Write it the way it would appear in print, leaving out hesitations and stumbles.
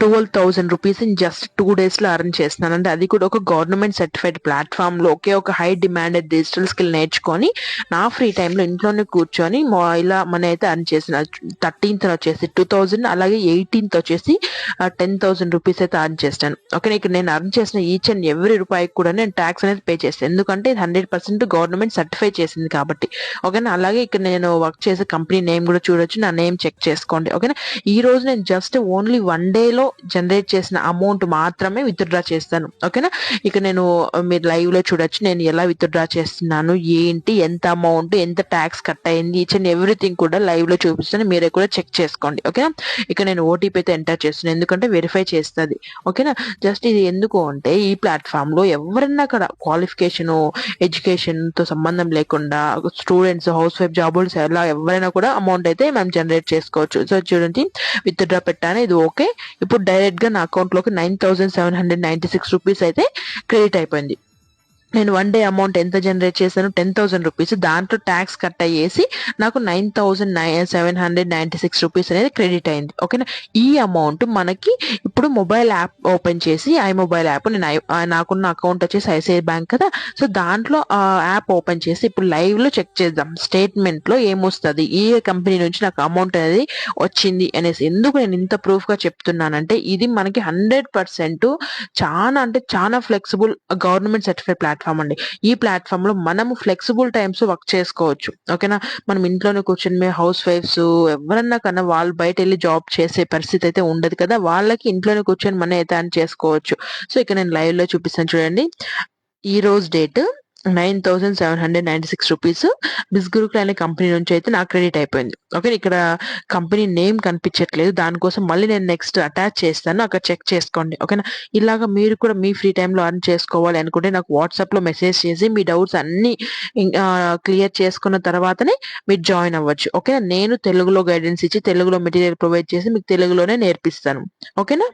12,000 rupees in just 2 days లో earn చేస్తున్నాను. అంటే అది కూడా ఒక గవర్నమెంట్ సర్టిఫైడ్ ప్లాట్ఫామ్ లో ఒక హై డిమాండెడ్ డిజిటల్ స్కిల్ నేర్చుకొని నా ఫ్రీ టైంలో ఇంట్లోనే కూర్చొని ఇలా మన అయితే అర్న్ చేసిన 13th వచ్చేసి 2,000, అలాగే 18th వచ్చేసి 10,000 రూపీస్ అయితే అర్న్ చేస్తాను. ఓకే, ఇక్కడ నేను అర్న్ చేసిన ఈచ్ అండ్ ఎవ్రీ రూపాయికి కూడా నేను ట్యాక్స్ అనేది పే చేస్తాను, ఎందుకంటే ఇది 100% గవర్నమెంట్ సర్టిఫై చేసింది కాబట్టి. ఓకేనా, అలాగే ఇక్కడ నేను వర్క్ చేసే కంపెనీ నేమ్ కూడా చూడొచ్చు, నా నేమ్ చెక్ చేసుకోండి. ఓకేనా, ఈ రోజు నేను జస్ట్ ఓన్లీ 1 day జనరేట్ చేసిన అమౌంట్ మాత్రమే విత్డ్రా చేస్తాను. ఓకేనా, ఇక నేను మీరు లైవ్ లో చూడొచ్చు నేను ఎలా విత్డ్రా చేస్తున్నాను, ఏంటి, ఎంత అమౌంట్, ఎంత ట్యాక్స్ కట్ అయింది, ఈచ్ అండ్ ఎవ్రీథింగ్ కూడా లైవ్ లో చూపిస్తాను, మీరే కూడా చెక్ చేసుకోండి. ఓకేనా, ఇక నేను ఓటీపీ అయితే ఎంటర్ చేస్తున్నాను, ఎందుకంటే వెరిఫై చేస్తుంది. ఓకేనా, జస్ట్ ఇది ఎందుకు అంటే ఈ ప్లాట్ఫామ్ లో ఎవరన్నా కూడా క్వాలిఫికేషన్, ఎడ్యుకేషన్ తో సంబంధం లేకుండా స్టూడెంట్స్, హౌస్ వైఫ్, జాబర్స్ ఎలా ఎవరైనా కూడా అమౌంట్ అయితే మనం జనరేట్ చేసుకోవచ్చు. సో చూడండి, విత్ డ్రా పెట్టాను, ఇది ఓకే. ఇప్పుడు డైరెక్ట్ గా నా అకౌంట్ లోకి 9,796 రూపీస్ అయితే క్రెడిట్ అయిపోయింది. నేను 1 day అమౌంట్ ఎంత జనరేట్ చేశాను, 10,000 రూపీస్, దాంట్లో ట్యాక్స్ కట్ అయ్యేసి నాకు 9,796 రూపీస్ అనేది క్రెడిట్ అయింది. ఓకేనా, ఈ అమౌంట్ మనకి ఇప్పుడు మొబైల్ యాప్ ఓపెన్ చేసి, మొబైల్ యాప్ నేను నాకున్న అకౌంట్ వచ్చేసి ఐసిఐ బ్యాంక్ కదా, సో దాంట్లో యాప్ ఓపెన్ చేసి ఇప్పుడు లైవ్ లో చెక్ చేద్దాం స్టేట్మెంట్ లో ఏమొస్తుంది, ఈ కంపెనీ నుంచి నాకు అమౌంట్ అనేది వచ్చింది అనేసి. ఎందుకు నేను ఇంత ప్రూఫ్ గా చెప్తున్నానంటే ఇది మనకి 100% చాలా అంటే చాలా ఫ్లెక్సిబుల్ గవర్నమెంట్ సర్టిఫైడ్ ప్లాట్ఫామ్ అండి. ఈ ప్లాట్ఫామ్ లో మనము ఫ్లెక్సిబుల్ టైమ్స్ వర్క్ చేసుకోవచ్చు. ఓకేనా, మనం ఇంట్లోనే కూర్చొని మేము హౌస్ వైఫ్స్ ఎవరన్నా కన్నా వాళ్ళు బయట వెళ్ళి జాబ్ చేసే పరిస్థితి అయితే ఉండదు కదా, వాళ్ళకి ఇంట్లోనే కూర్చొని మనం అయితే అని చేసుకోవచ్చు. సో ఇక నేను లైవ్ లో చూపిస్తాను చూడండి. ఈ రోజు డేట్ 9,796 రూపీస్ బిస్గురుకుల్ అనే కంపెనీ నుంచి అయితే నాకు క్రెడిట్ అయిపోయింది. ఓకే, ఇక్కడ కంపెనీ నేమ్ కనిపించట్లేదు, దానికోసం మళ్ళీ నేను నెక్స్ట్ అటాచ్ చేస్తాను, అక్కడ చెక్ చేసుకోండి. ఓకేనా, ఇలాగా మీరు కూడా మీ ఫ్రీ టైంలో అర్న్ చేసుకోవాలి అనుకుంటే నాకు వాట్సాప్ లో మెసేజ్ చేసి మీ డౌట్స్ అన్ని క్లియర్ చేసుకున్న తర్వాతనే మీరు జాయిన్ అవ్వచ్చు. ఓకేనా, నేను తెలుగులో గైడెన్స్ ఇచ్చి తెలుగులో మెటీరియల్ ప్రొవైడ్ చేసి మీకు తెలుగులోనే నేర్పిస్తాను. ఓకేనా.